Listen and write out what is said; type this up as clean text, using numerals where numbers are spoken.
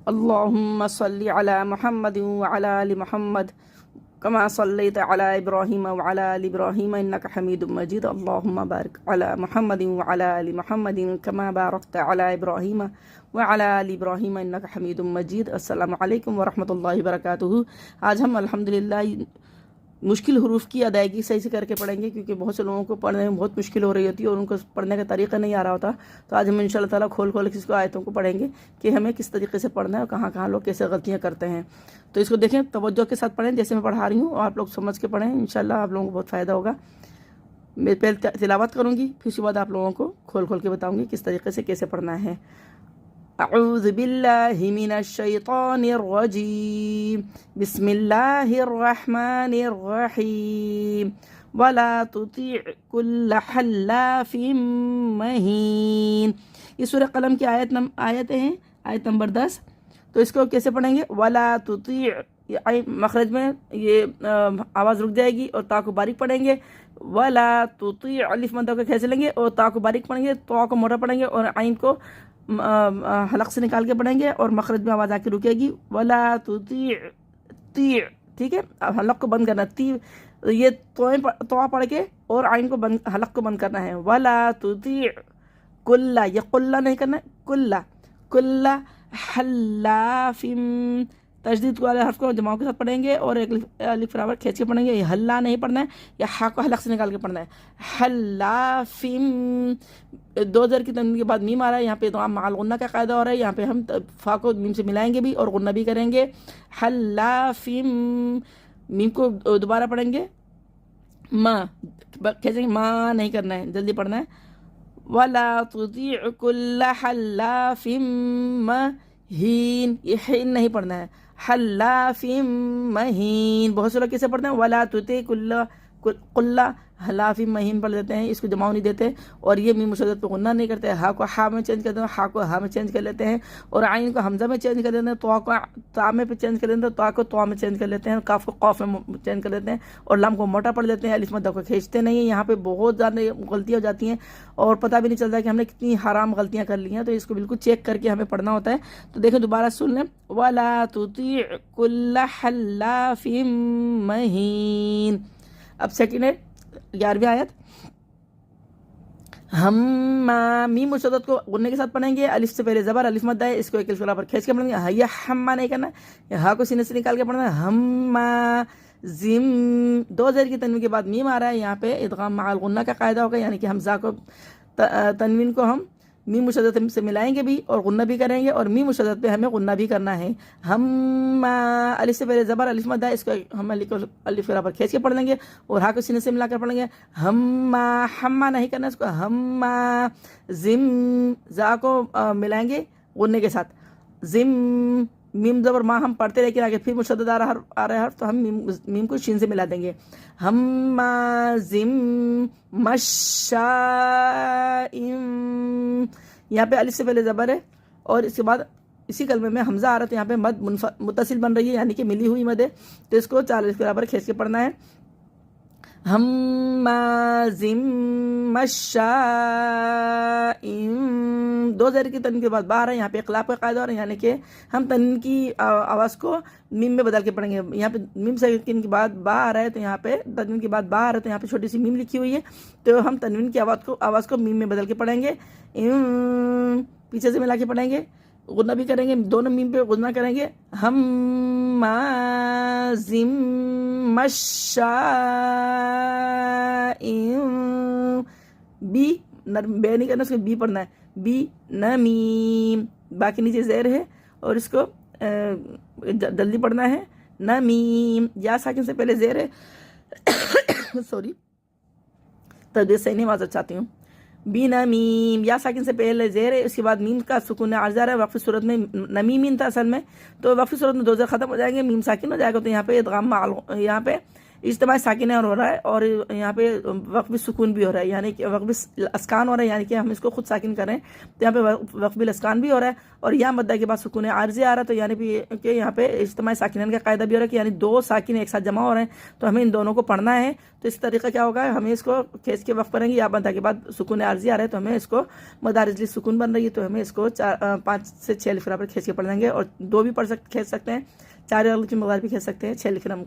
अल्लाहुम्मा सल्लि अला मुहम्मद व अला आलि मुहम्मद कमा सल्लैत अला इब्राहीम व अला आलि इब्राहीम इन्नका हमीदुम मजीद। अल्लाहुम्मा बारिक अला मुहम्मद व अला आलि मुहम्मद कमा बारकत अला इब्राहीम व अला आलि इब्राहीम इन्नका हमीदुम मजीद। अस्सलामु अलैकुम व रहमतुल्लाहि व बरकातुहू। आज हम अल्हम्दुलिल्लाह मुश्किल हरूफ की अदायगी सही से करके पढ़ेंगे, क्योंकि बहुत से लोगों को पढ़ने में बहुत मुश्किल हो रही होती है और उनको पढ़ने का तरीका नहीं आ रहा होता। तो आज हम इंशाअल्लाह ताला खोल खोल के इसको आयतों को पढ़ेंगे कि हमें किस तरीके से पढ़ना है और कहाँ कहाँ लोग कैसे गलतियाँ करते हैं। तो इसको देखें, तवज्जो के साथ पढ़ें जैसे मैं पढ़ा रही हूँ, और आप लोग समझ के पढ़ें। इंशाअल्लाह आप लोगों को बहुत फ़ायदा होगा। मैं पहले तिलावत करूँगी, फिर उसके बाद आप लोगों को खोल खोल के बताऊँगी किस तरीके से कैसे पढ़ना है। अऊज़ु बिल्लाहि मिनश शैतानिर रजीम, बिस्मिल्लाहिर रहमानिर रहीम, वला तुती' कुल्ल हल्लाफिम महीन। ये सूरह कलम की आयतें हैं, आयत नंबर 10। तो इसको कैसे पढ़ेंगे? वला तुती' मखरज में ये आवाज़ रुक जाएगी और ता को बारीक पढ़ेंगे। वला तुती' अलिफ मद को खींच लेंगे और ता को बारीक पढ़ेंगे, तो को मोटा पढ़ेंगे और आइन को हलक से निकाल के पढ़ेंगे और मखरज में आवाज़ आके रुकेगी। वला तुती' ती, ठीक है, अब हलक को बंद करना। ती ये तो पढ़ के और आइन को बंद, हलक को बंद करना है। वला तुती' कुल्ला, ये कुल्ला नहीं करना है, कुल्ला कुल्ला हल्लाफिम, तशदीद वाले हर्फ को जमाओं के साथ पढ़ेंगे और एक अलिफ बराबर खींच के पढ़ेंगे। ये हल्ला नहीं पढ़ना है, या हा को हलक से निकाल के पढ़ना है। हल्लाफिम, दो ज़र की तनवीन के बाद मीम आ रहा है, यहाँ पे तो हम माल गुन्ना का कायदा हो रहा है। यहाँ पे हम फा को मीम से मिलाएंगे भी और गुन्ना भी करेंगे। हल्लाफिम, मीम को दोबारा पढ़ेंगे, माँ खींचेंगे, माँ नहीं करना है, जल्दी पढ़ना है। वला तुती' कुल्ला हल्लाफिम महीन, ये हीन नहीं पढ़ना है, हल्लाफिम महीन। बहुत से लोग कैसे पढ़ते हैं? वला तुती' कुल्ला हलाफिम महीन पढ़ देते हैं, इसको जमाव नहीं देते और ये मीम मुशद्दद पे गुन्ना नहीं करते। हा को हा में चेंज कर देते हैं, हा को हा में चेंज कर लेते हैं और आइन को हमजा में चेंज कर देते हैं, तो को ता में पे चेंज कर देते हैं, तो को तो में चेंज कर लेते हैं, काफ को कौफ में चेंज कर लेते हैं और लम को मोटा पढ़ देते हैं, अलिफ मद्दा को खींचते नहीं है। यहाँ पे बहुत ज़्यादा गलतियाँ हो जाती हैं और पता भी नहीं चलता कि हमने कितनी हराम गलतियाँ कर ली हैं। तो इसको बिल्कुल चेक करके हमें पढ़ना होता है। तो देखें, दोबारा सुन लें। वला तुती' कुल्ला हल्लाफिम महीन। अब सेकेंड है 11वीं आयत। हम मीम मुशद्दद को गुन्ने के साथ पढ़ेंगे, अलिफ से पहले ज़बर, अलिफ मद्दा है, इसको एक अलिफ बराबर खींच के पढ़ेंगे। हया हम्मा नहीं करना, हा को सीने से निकाल के पढ़ना है। हम्मा जिम, दो ज़र की तनवीन के बाद मीम आ रहा है, यहाँ पे इदगाम माल गुन्ना का कायदा होगा, यानी कि हमज़ा को तनवीन को हम मीम मुशद्दद से मिलाएंगे भी और गुन्ना भी करेंगे और मीम मुशद्दद पे हमें गुन्ना भी करना है। हम अलिफ से पहले ज़बर, अलिफ मद्दा, इसको हम अलिफ बराबर खींच के पढ़ लेंगे और हा को सीने से मिलाकर पढ़ेंगे। हम्मा नहीं करना, इसको हम्मा जिम, जा को मिलाएंगे गुन्ने के साथ। जिम, मीम ज़बर माँ हम पढ़ते लेकिन आगे फिर मुशद्दद आ रहा है, तो हम मीम को शीन से मिला देंगे। हम्मा जिम मशाइम, यहाँ पे अलिफ से पहले ज़बर है और इसके बाद इसी कलमे में हमज़ा आ रहा है, तो यहाँ पे मद मुत्तसिल बन रही है, यानी कि मिली हुई मद है, तो इसको 4 अलिफ के बराबर खींच के पढ़ना है। हम्माजिम मशाइम, दो ज़र की तनवीन के बाद बाहर है, यहाँ पे इक़लाब का कायदा हो रहा है, यानी कि हम तनवीन की आवाज़ को मीम में बदल के पढ़ेंगे। यहाँ पे मीम सेकंड के बाद बा आ रहा है, तो यहाँ पे तनवीन के बाद बा आ रहा है, तो यहाँ पे छोटी सी मीम लिखी हुई है, तो हम तनवीन की आवाज़ को मीम में बदल के पढ़ेंगे। पीछे से मिला के पढ़ेंगे, गुन्ना भी करेंगे, दोनों मीम पे गुन्ना करेंगे। हम्माजिम मशाइम, बी बे नहीं करना, उसको बी पढ़ना है, बी नमीम, बाकी नीचे ज़ेर है और इसको जल्दी पढ़ना है। नमीम, या साकिन से पहले ज़ेर है सॉरी, तजवीज़ सही नहीं आवाज़ चाहती हूँ। बीना मीम, या साकिन से पहले ज़ेर है, उसके बाद मीम का सुकून अर्ज़ है। वक्फ़ी सूरत में नमीमीन था असल में, तो वक्फ़ी सूरत में 2 ज़र ख़त्म हो जाएंगे, मीम साकिन हो जाएगा, तो यहाँ पे इदगाम माल, यहाँ पे इज्तिमा साकिन हो रहा है और यहाँ पे वक्फ भी सुकून भी हो रहा है, यानी कि वक्फ भी अस्कान हो रहा है, यानी कि हम इसको खुद साकिन करें तो यहाँ पे वक्फ भी अस्कान भी हो रहा है और यहाँ मद्दा के बाद सुकून आर्जी आ रहा है। तो यानी कि यहाँ पे इज्तिमा साकिन का कायदा भी हो रहा है कि यानी दो साकिन एक साथ जमा हो रहे हैं तो हमें इन दोनों को पढ़ना है। तो इस तरीका क्या होगा, हमें इसको खींच के वक्फ करेंगे, या मद्दा के बाद सुकून आर्जी आ रहा है तो हमें इसको मदारिजली सुकून बन रही है तो हमें इसको 5 से 6 लिख बराबर खींच के पढ़ देंगे और 2 भी खींच सकते हैं, 4 की मदार भी खींच सकते हैं, 6 लिख